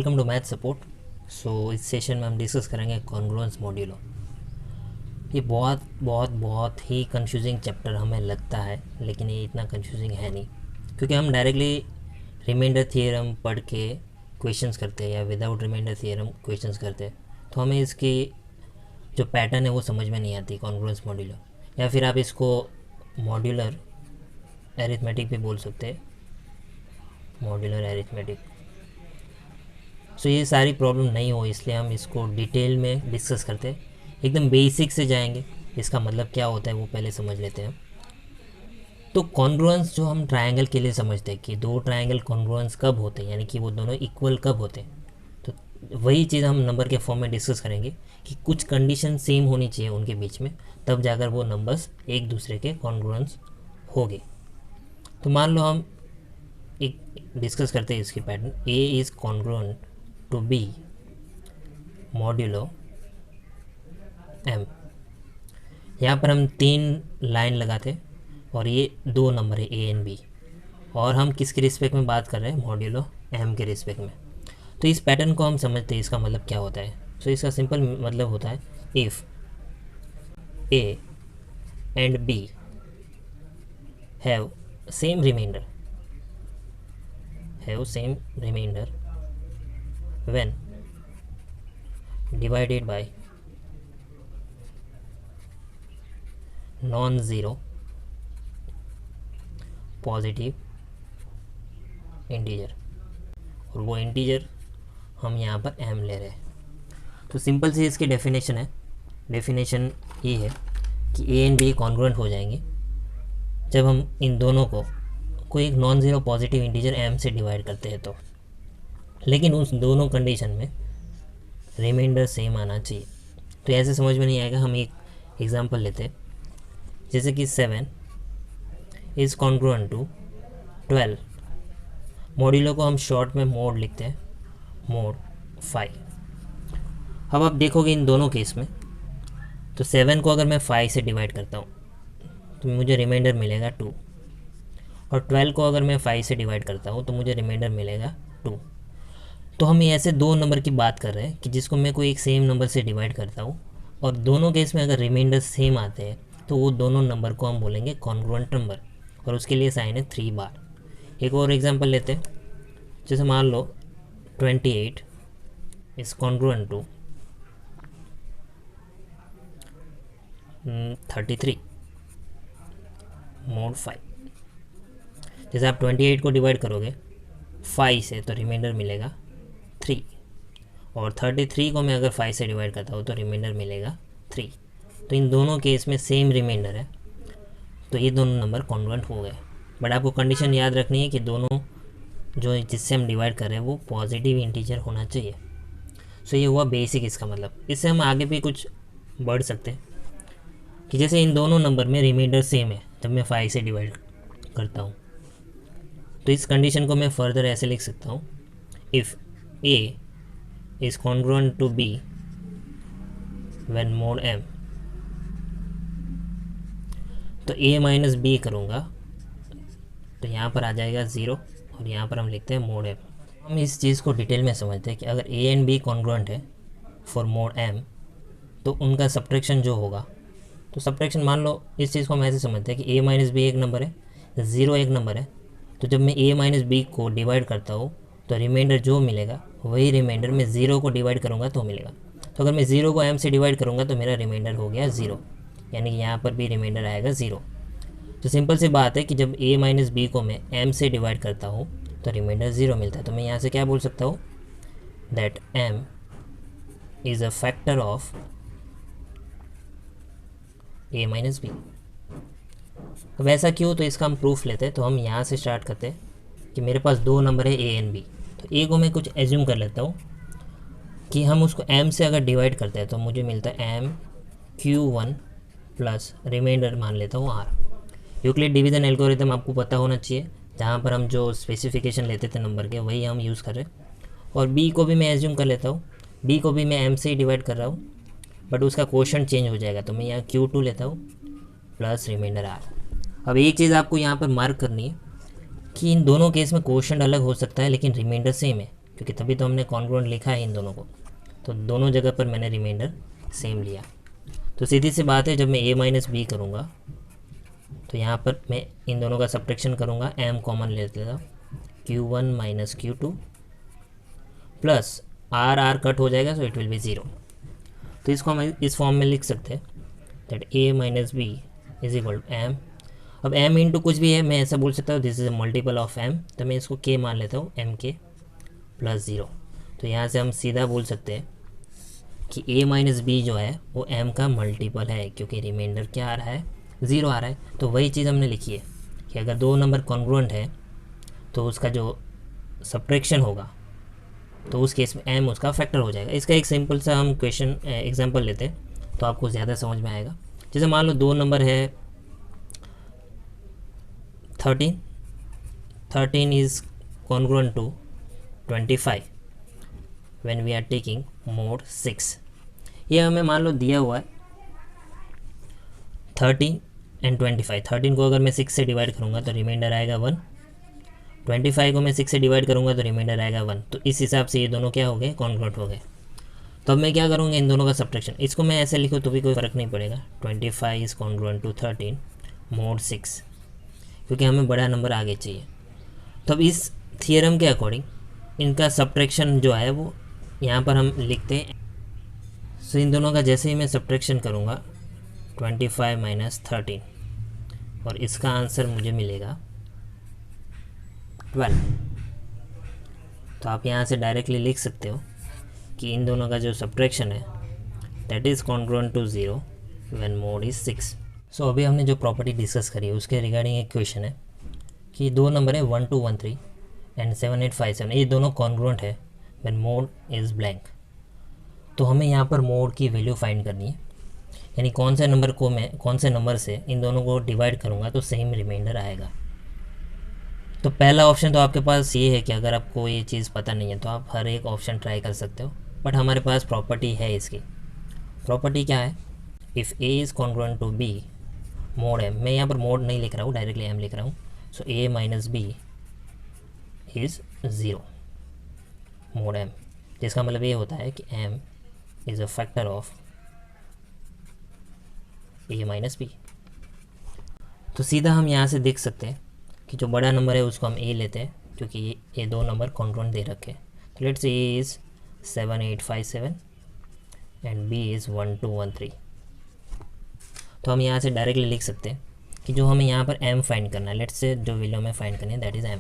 Welcome to math support. इस session में हम डिस्कस करेंगे कॉन्ग्रुएंस मॉड्यूलो। ये बहुत बहुत बहुत ही कंफ्यूजिंग चैप्टर हमें लगता है, लेकिन ये इतना कंफ्यूजिंग है नहीं, क्योंकि हम डायरेक्टली रिमाइंडर थियरम पढ़ के क्वेश्चंस करते हैं या विदाउट रिमाइंडर थियरम क्वेश्चंस करते हैं, तो हमें इसकी जो पैटर्न है वो समझ में नहीं आती कॉन्ग्रुएंस मॉड्यूलो। या फिर आप इसको मॉड्यूलर एरिथमेटिक भी बोल सकते हैं, मॉड्यूलर एरिथमेटिक। ये सारी प्रॉब्लम नहीं हो, इसलिए हम इसको डिटेल में डिस्कस करते हैं। एकदम बेसिक से जाएंगे, इसका मतलब क्या होता है वो पहले समझ लेते हैं। तो कॉन्ग्रुएंस जो हम ट्रायंगल के लिए समझते हैं कि दो ट्रायंगल कॉन्ग्रुएंस कब होते हैं, यानी कि वो दोनों इक्वल कब होते हैं, तो वही चीज़ हम नंबर के फॉर्म में डिस्कस करेंगे कि कुछ कंडीशन सेम होनी चाहिए उनके बीच में, तब जाकर वो नंबर्स एक दूसरे के कॉन्ग्रुएंस होंगे। तो मान लो हम एक डिस्कस करते हैं इसकी pattern, A is congruent to B modulo M. यहाँ पर हम तीन लाइन लगाते और ये दो नंबर है ए एंड बी, और हम किसके रिस्पेक्ट में बात कर रहे हैं, मॉड्यूलो एम के रिस्पेक्ट में। तो इस पैटर्न को हम समझते हैं, इसका मतलब क्या होता है। इसका सिंपल मतलब होता है if A and B have same remainder when divided by non-zero positive integer, और वो इंटीजर हम यहाँ पर m ले रहे हैं। तो सिंपल सी इसकी डेफिनेशन है, डेफिनेशन ये है कि a एंड b कॉन्ग्रुएंट हो जाएंगे जब हम इन दोनों को कोई एक non zero positive integer m से डिवाइड करते हैं। तो लेकिन उस दोनों कंडीशन में रिमाइंडर सेम आना चाहिए। तो ऐसे समझ में नहीं आएगा, हम एक एग्जांपल लेते हैं, जैसे कि 7 इज़ कॉन्ग्रुएंट टू 12। मॉड्यूलो को हम शॉर्ट में मोड लिखते हैं, मोड 5। अब आप देखोगे इन दोनों केस में, तो 7 को अगर मैं 5 से डिवाइड करता हूँ तो मुझे रिमाइंडर मिलेगा 2, और 12 को अगर मैं 5 से डिवाइड करता हूँ तो मुझे रिमाइंडर मिलेगा 2। तो हम ऐसे दो नंबर की बात कर रहे हैं कि जिसको मैं कोई एक सेम नंबर से डिवाइड करता हूँ, और दोनों केस में अगर रिमाइंडर सेम आते हैं तो वो दोनों नंबर को हम बोलेंगे कॉन्ग्रुएंट नंबर, और उसके लिए साइन है 3 बार। एक और एग्जांपल लेते हैं, जैसे मान लो 28 इज़ कॉन्ग्रुएंट टू 33 मोड 5। जैसे आप 28 को डिवाइड करोगे 5 से तो रिमाइंडर मिलेगा 3, और 33 को मैं अगर 5 से डिवाइड करता हूँ तो रिमाइंडर मिलेगा 3। तो इन दोनों केस में सेम रिमाइंडर है, तो ये दोनों नंबर कॉन्ग्रुएंट हो गए। बट आपको कंडीशन याद रखनी है कि दोनों जो जिससे हम डिवाइड कर रहे हैं वो पॉजिटिव इंटीजर होना चाहिए। ये हुआ बेसिक इसका मतलब। इससे हम आगे भी कुछ बढ़ सकते हैं कि जैसे इन दोनों नंबर में रिमाइंडर सेम है जब मैं 5 से डिवाइड करता हूँ, तो इस कंडीशन को मैं फर्दर ऐसे लिख सकता हूँ, if A is congruent to B when mod M। तो A माइनस B करूँगा तो यहाँ पर आ जाएगा 0, और यहाँ पर हम लिखते हैं mod M। हम इस चीज़ को डिटेल में समझते हैं कि अगर A एंड B कॉन्ग्रुएंट है फॉर mod M, तो उनका सब्ट्रैक्शन जो होगा, तो सब्ट्रैक्शन मान लो इस चीज़ को हम ऐसे समझते हैं कि A माइनस B एक नंबर है, 0 एक नंबर है, तो जब मैं A माइनस B को डिवाइड करता हूँ तो रिमाइंडर जो मिलेगा वही रिमाइंडर मैं 0 को डिवाइड करूँगा तो मिलेगा। तो अगर मैं 0 को m से डिवाइड करूँगा तो मेरा रिमाइंडर हो गया 0, यानी कि यहाँ पर भी रिमाइंडर आएगा 0। तो सिंपल सी बात है कि जब a माइनस बी को मैं m से डिवाइड करता हूँ तो रिमाइंडर 0 मिलता है। तो मैं यहाँ से क्या बोल सकता हूँ, that m is a factor of a minus B. अब ऐसा क्यों, तो इसका हम प्रूफ लेते हैं। तो हम यहाँ से स्टार्ट करते हैं कि मेरे पास दो नंबर है a एंड b। तो a को मैं कुछ एज्यूम कर लेता हूँ कि हम उसको m से अगर डिवाइड करते हैं तो मुझे मिलता है m q1 प्लस रिमाइंडर मान लेता हूँ r। यूक्लिड डिवीज़न एल्गोरिथम आपको पता होना चाहिए, जहाँ पर हम जो स्पेसिफिकेशन लेते थे नंबर के वही हम यूज़ कर रहे हैं। और b को भी मैं एज्यूम कर लेता हूँ, b को भी मैं m से ही डिवाइड कर रहा हूँ, बट उसका क्वोशंट चेंज हो जाएगा, तो मैं यहाँ q2 लेता हूँ प्लस रिमाइंडर r। अब एक चीज़ आपको यहाँ पर मार्क करनी है कि इन दोनों केस में क्वोशंट अलग हो सकता है लेकिन रिमाइंडर सेम है, क्योंकि तभी तो हमने कॉन्ग्रुएंट लिखा है इन दोनों को, तो दोनों जगह पर मैंने रिमाइंडर सेम लिया। तो सीधी सी बात है, जब मैं a माइनस बी करूँगा तो यहाँ पर मैं इन दोनों का सब्ट्रैक्शन करूँगा, m कॉमन ले लेता हूँ, q1 minus q2 plus r cut हो जाएगा, सो इट विल बी 0। तो इसको हम इस फॉर्म में लिख सकते हैं that a minus B is equal to m। अब m इंटू कुछ भी है, मैं ऐसा बोल सकता हूँ this is a multiple of m, तो मैं इसको k मान लेता हूँ, m k प्लस 0। तो यहाँ से हम सीधा बोल सकते हैं कि a माइनस बी जो है वो m का मल्टीपल है, क्योंकि रिमाइंडर क्या आ रहा है, 0 आ रहा है। तो वही चीज़ हमने लिखी है कि अगर दो नंबर कॉन्ग्रुएंट है तो उसका जो सब्ट्रैक्शन होगा तो उस केस में m उसका फैक्टर हो जाएगा। इसका एक सिंपल सा हम क्वेश्चन एग्जांपल लेते हैं तो आपको ज़्यादा समझ में आएगा। जैसे मान लो दो नंबर है 13 is congruent to 25 when we are taking mod 6। ये हमें मान लो दिया हुआ है 13 एंड 25। 13 को अगर मैं 6 से डिवाइड करूँगा तो रिमाइंडर आएगा 1, 25 को मैं 6 से डिवाइड करूँगा तो रिमाइंडर आएगा 1। तो इस हिसाब से ये दोनों क्या हो गए, कॉन्ग्रुएंट हो गए। तो अब मैं क्या करूँगा, इन दोनों का सब्ट्रैक्शन, इसको मैं ऐसे लिखूँ तो भी कोई फ़र्क नहीं पड़ेगा। 25 इज़ कॉन्ग्रुएंट टू 13 मोड 6, क्योंकि हमें बड़ा नंबर आगे चाहिए। तो अब इस थियरम के अकॉर्डिंग इनका सब्ट्रैक्शन जो है वो यहाँ पर हम लिखते हैं। सो इन दोनों का जैसे ही मैं सब्ट्रैक्शन करूँगा 25 माइनस 13, और इसका आंसर मुझे मिलेगा 12। तो आप यहाँ से डायरेक्टली लिख सकते हो कि इन दोनों का जो सब्ट्रैक्शन है that is congruent to 0 when mod is 6। So अभी हमने जो प्रॉपर्टी डिस्कस करी है उसके रिगार्डिंग एक क्वेश्चन है कि दो नंबर है 1213 एंड 7857, ये दोनों कॉन्ग्रुएंट है व्हेन मोड इज़ ब्लैंक। तो हमें यहाँ पर मोड की वैल्यू फाइंड करनी है, यानी कौन से नंबर को मैं कौन से नंबर से इन दोनों को डिवाइड करूँगा तो सेम रिमाइंडर आएगा। तो पहला ऑप्शन तो आपके पास ये है कि अगर आपको ये चीज़ पता नहीं है तो आप हर एक ऑप्शन ट्राई कर सकते हो, बट हमारे पास प्रॉपर्टी है इसकी। प्रॉपर्टी क्या है, if a is congruent to b mod m, मैं यहाँ पर मोड नहीं लिख रहा हूँ, डायरेक्टली m लिख रहा हूँ। सो a minus b is 0 mode m, जिसका मतलब ये होता है कि m is a factor of a minus b। तो सीधा हम यहाँ से देख सकते हैं कि जो बड़ा नंबर है उसको हम a लेते हैं, क्योंकि ये दो नंबर कॉन्ग्रुएंट दे रखे हैं। तो let's say a is 7857 and b is 1213। तो हम यहाँ से डायरेक्टली लिख सकते हैं कि जो हमें यहाँ पर m फाइंड करना है, लेट्स से जो वैल्यू हमें फाइंड करनी है that is m।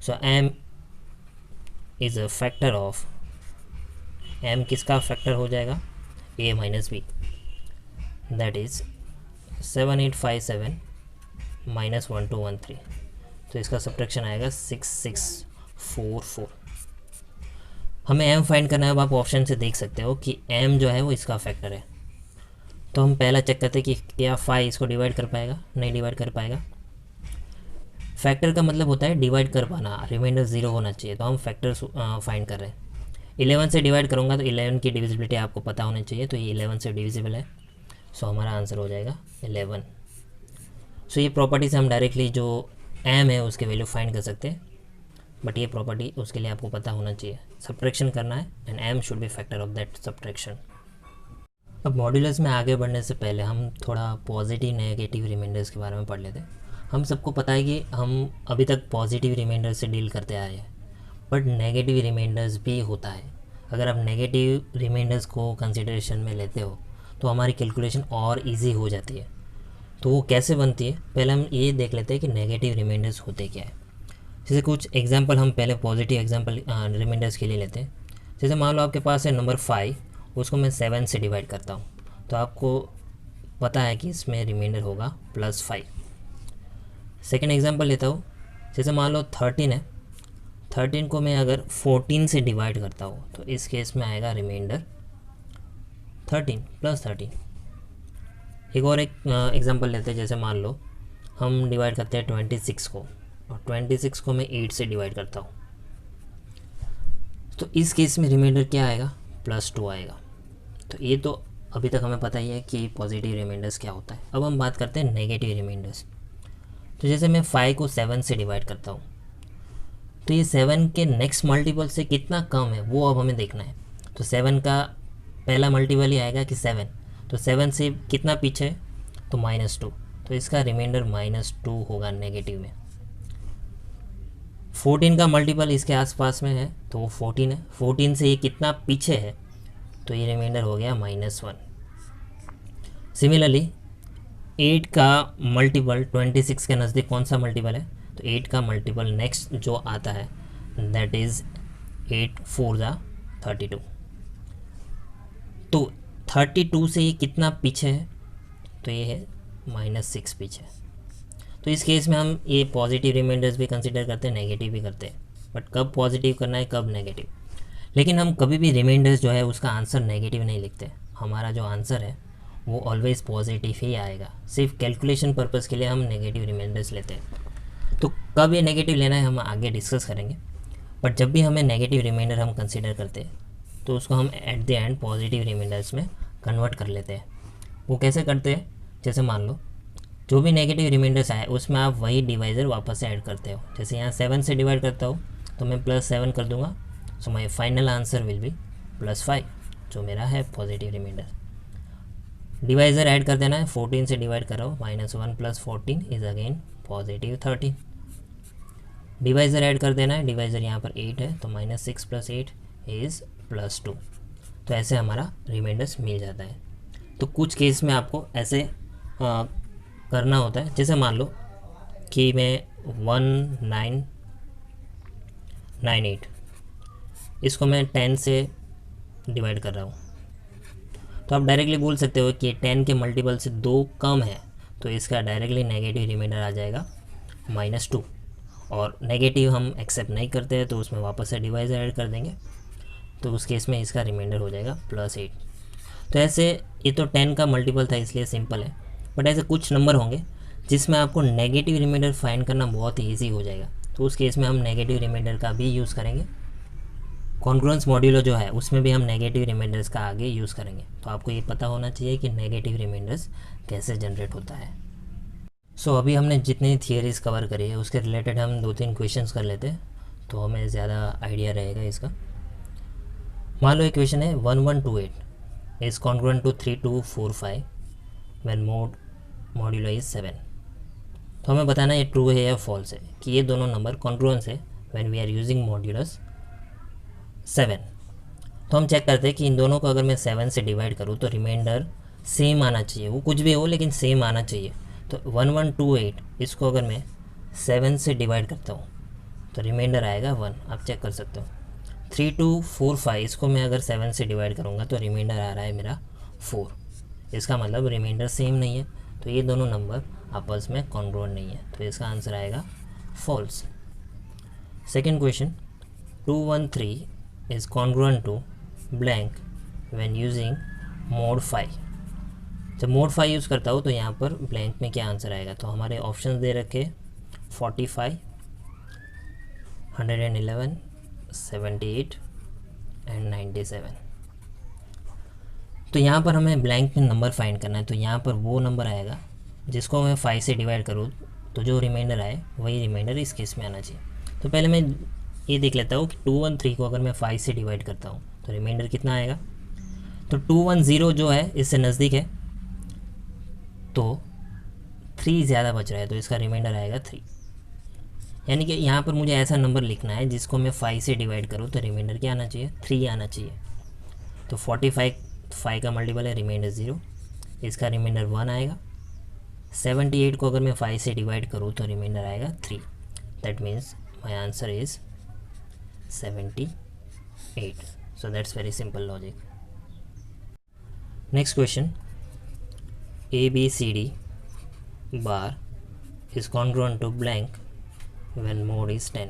So m is a factor of, m किसका फैक्टर हो जाएगा, a minus b, that is 7857 minus 1213। तो इसका सब्ट्रैक्शन आएगा 6644। हमें m फाइंड करना है। अब आप ऑप्शन से देख सकते हो कि m जो है वो इसका फैक्टर है। तो हम पहला चेक करते हैं कि क्या 5 इसको डिवाइड कर पाएगा, नहीं डिवाइड कर पाएगा। फैक्टर का मतलब होता है डिवाइड कर पाना, रिमाइंडर 0 होना चाहिए। तो हम फैक्टर फाइंड कर रहे हैं। 11 से डिवाइड करूँगा तो 11 की डिविजिबिलिटी आपको पता होनी चाहिए, तो ये 11 से डिविजिबल है। सो हमारा आंसर हो जाएगा 11। सो ये प्रॉपर्टी से हम डायरेक्टली जो m है उसके वैल्यू फाइंड कर सकते हैं, बट ये प्रॉपर्टी उसके लिए आपको पता होना चाहिए। सब्ट्रैक्शन करना है and m should be factor of that subtraction. अब मॉड्यूलस में आगे बढ़ने से पहले हम थोड़ा पॉजिटिव नेगेटिव रिमाइंडर्स के बारे में पढ़ लेते हैं। हम सबको पता है कि हम अभी तक पॉजिटिव रिमाइंडर से डील करते आए हैं, बट नेगेटिव रिमाइंडर्स भी होता है। अगर आप नेगेटिव रिमाइंडर्स को कंसिडरेशन में लेते हो तो हमारी कैलकुलेशन और इजी हो जाती है। तो वो कैसे बनती है, पहले हम ये देख लेते हैं कि नेगेटिव रिमाइंडर्स होते क्या है। जैसे कुछ एग्जांपल हम पहले पॉजिटिव एग्जांपल रिमाइंडर्स के लिए लेते हैं। जैसे मान लो आपके पास है नंबर 5, उसको मैं 7 से डिवाइड करता हूँ, तो आपको पता है कि इसमें रिमाइंडर होगा +5। सेकेंड एग्जांपल लेता हूँ। जैसे मान लो 13 है, 13 को मैं अगर 14 से डिवाइड करता हूँ तो इस केस में आएगा रिमाइंडर 13 +13। एक और एक एग्जांपल लेते हैं। जैसे मान लो हम डिवाइड करते हैं 26 को, और 26 को मैं 8 से डिवाइड करता हूँ, तो इस केस में रिमाइंडर क्या आएगा, +2 आएगा। तो ये तो अभी तक हमें पता ही है कि पॉजिटिव रिमाइंडर्स क्या होता है। अब हम बात करते हैं नेगेटिव रिमाइंडर्स। तो जैसे मैं 5 को 7 से डिवाइड करता हूँ तो ये 7 के नेक्स्ट मल्टीपल से कितना कम है वो अब हमें देखना है। तो 7 का पहला मल्टीपल ही आएगा कि 7, तो 7 से कितना पीछे है, तो -2, तो इसका रिमाइंडर -2 होगा नेगेटिव में। 14 का मल्टीपल इसके आसपास में है तो वो 14 है, 14 से ये कितना पीछे है, तो ये रिमाइंडर हो गया -1। सिमिलरली 8 का मल्टीपल 26 के नज़दीक कौन सा मल्टीपल है, तो 8 का मल्टीपल नेक्स्ट जो आता है दैट इज़ 8 4 ज़ा 32। तो 32 से ये कितना पीछे है, तो ये है -6 पीछे। तो इस केस में हम ये पॉजिटिव रिमाइंडर्स भी कंसिडर करते हैं, नेगेटिव भी करते हैं, बट कब पॉजिटिव करना है कब नेगेटिव। लेकिन हम कभी भी रिमाइंडर्स जो है उसका आंसर नेगेटिव नहीं लिखते, हमारा जो आंसर है वो ऑलवेज़ पॉजिटिव ही आएगा। सिर्फ कैलकुलेशन पर्पज़ के लिए हम नेगेटिव रिमाइंडर्स लेते हैं। तो कब ये नेगेटिव लेना है हम आगे डिस्कस करेंगे, बट जब भी हमें नेगेटिव रिमाइंडर हम कंसिडर करते हैं तो उसको हम at the end positive remainders में कन्वर्ट कर लेते हैं। वो कैसे करते हैं, जैसे मान लो जो भी नेगेटिव रिमाइंडर्स आए उसमें आप वही डिवाइज़र वापस से ऐड करते हो। जैसे यहाँ 7 से डिवाइड करता हो तो मैं +7 कर दूंगा, so my final answer will be +5 जो मेरा है पॉजिटिव रिमाइंडर। डिवाइज़र ऐड कर देना है, 14 से डिवाइड करो, -1 + 14 is again positive 13। Divisor add कर देना है, डिवाइज़र यहाँ पर 8 है तो -6 + 8 इज़ +2। तो ऐसे हमारा रिमाइंडर्स मिल जाता है। तो कुछ केस में आपको ऐसे करना होता है, जैसे मान लो कि मैं 1998 इसको मैं 10 से डिवाइड कर रहा हूँ, तो आप डायरेक्टली बोल सकते हो कि 10 के मल्टीपल से 2 कम है, तो इसका डायरेक्टली नेगेटिव रिमाइंडर आ जाएगा -2। और नेगेटिव हम एक्सेप्ट नहीं करते हैं तो उसमें वापस से डिवाइज़र ऐड कर देंगे, तो उस केस में इसका रिमाइंडर हो जाएगा +8। तो ऐसे ये तो 10 का मल्टीपल था इसलिए सिंपल है, बट ऐसे कुछ नंबर होंगे जिसमें आपको नेगेटिव रिमाइंडर फाइंड करना बहुत ही ईजी हो जाएगा, तो उस केस में हम नेगेटिव रिमाइंडर का भी यूज़ करेंगे। कॉन्ग्रुएंस मॉड्यूलो जो है उसमें भी हम नेगेटिव रिमाइंडर्स का आगे यूज़ करेंगे। तो आपको ये पता होना चाहिए कि नेगेटिव रिमाइंडर्स कैसे जनरेट होता है। सो अभी हमने जितनी थियरीज कवर करी है उसके रिलेटेड हम 2-3 क्वेश्चंस कर लेते हैं, तो हमें ज़्यादा आइडिया रहेगा इसका। मान लो एक क्वेश्चन है 1128 is congruent to 3245 when modulo is 7। तो हमें बताना ये ट्रू है या फॉल्स है कि ये दोनों नंबर कॉन्ग्रुएंस है when we are using modulus 7। तो हम चेक करते हैं कि इन दोनों को अगर मैं 7 से डिवाइड करूँ तो रिमाइंडर सेम आना चाहिए, वो कुछ भी हो लेकिन सेम आना चाहिए। तो 1128 इसको अगर मैं 7 से डिवाइड करता हूँ तो रिमाइंडर आएगा 1, आप चेक कर सकते हो। 3245 इसको मैं अगर 7 से डिवाइड करूँगा तो रिमाइंडर आ रहा है मेरा 4, इसका मतलब रिमाइंडर सेम नहीं है, तो ये दोनों नंबर आपस में कॉन्ग्रुएंट नहीं है, तो इसका आंसर आएगा false. Second question 213 is congruent to blank when using mod 5। जब mod 5 यूज़ करता हूँ तो यहाँ पर ब्लैंक में क्या आंसर आएगा, तो हमारे ऑप्शंस दे रखे 45, 111, 78 एंड 97। तो यहाँ पर हमें ब्लैंक में नंबर फाइंड करना है, तो यहाँ पर वो नंबर आएगा जिसको मैं 5 से डिवाइड करूँ तो जो रिमाइंडर आए वही रिमाइंडर इस केस में आना चाहिए। तो पहले मैं ये देख लेता हूँ कि 213 को अगर मैं 5 से डिवाइड करता हूँ तो रिमाइंडर कितना आएगा। तो 210 जो है इससे नज़दीक है, तो 3 ज़्यादा बच रहा है, तो इसका रिमाइंडर आएगा 3। यानी कि यहाँ पर मुझे ऐसा नंबर लिखना है जिसको मैं 5 से डिवाइड करूँ तो रिमाइंडर क्या आना चाहिए, 3 आना चाहिए। तो 45 5 का मल्टीपल है, रिमाइंडर 0, इसका रिमाइंडर 1 आएगा। 78 को अगर मैं 5 से डिवाइड करूँ तो रिमाइंडर आएगा 3। That means my answer is 78। So that's very simple logic. Next question, ABCD bar is congruent to blank when mode is 10।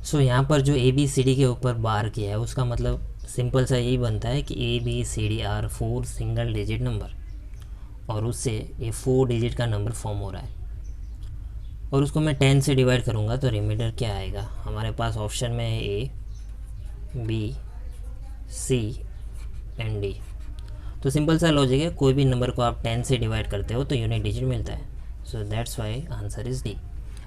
So यहाँ पर जो ABCD के ऊपर बार किया है उसका मतलब सिंपल सा यही बनता है कि ABCD are 4 single digit number और उससे ये 4 डिजिट का नंबर फॉर्म हो रहा है और उसको मैं 10 से डिवाइड करूँगा तो रिमाइंडर क्या आएगा। हमारे पास ऑप्शन में है A, B, C and D। तो सिंपल सा लॉजिक है, कोई भी नंबर को आप 10 से डिवाइड करते हो तो यूनिट डिजिट मिलता है, so that's why answer is D।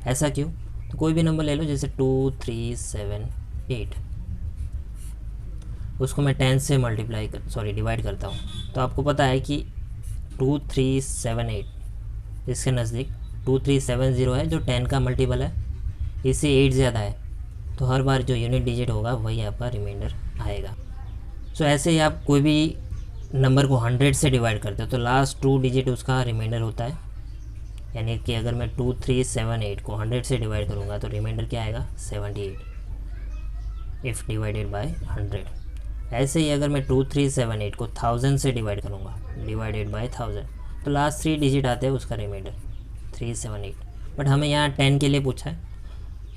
ऐसा क्यों? तो कोई भी नंबर ले लो, जैसे 2378, उसको मैं 10 से डिवाइड करता हूँ, तो आपको पता है कि 2378 इसके नज़दीक 2370 है जो 10 का मल्टीपल है, इससे 8 ज़्यादा है, तो हर बार जो यूनिट डिजिट होगा वही आपका रिमाइंडर आएगा। सो ऐसे ही आप कोई भी नंबर को 100 से डिवाइड करते हो तो लास्ट 2 डिजिट उसका रिमाइंडर होता है, यानी कि अगर मैं 2378 को 100 से डिवाइड करूँगा तो रिमाइंडर क्या आएगा? 78 इफ़ डिवाइडेड बाय 100। ऐसे ही अगर मैं 2378 को 1000 से डिवाइड करूँगा, डिवाइडेड बाय 1000, तो लास्ट 3 डिजिट आते हैं उसका रिमाइंडर 378। बट हमें यहाँ 10 के लिए पूछा है,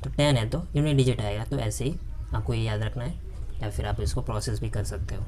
तो 10 है तो यूनिट डिजिट आएगा। तो ऐसे ही आपको ये याद रखना है, या फिर आप इसको प्रोसेस भी कर सकते हो।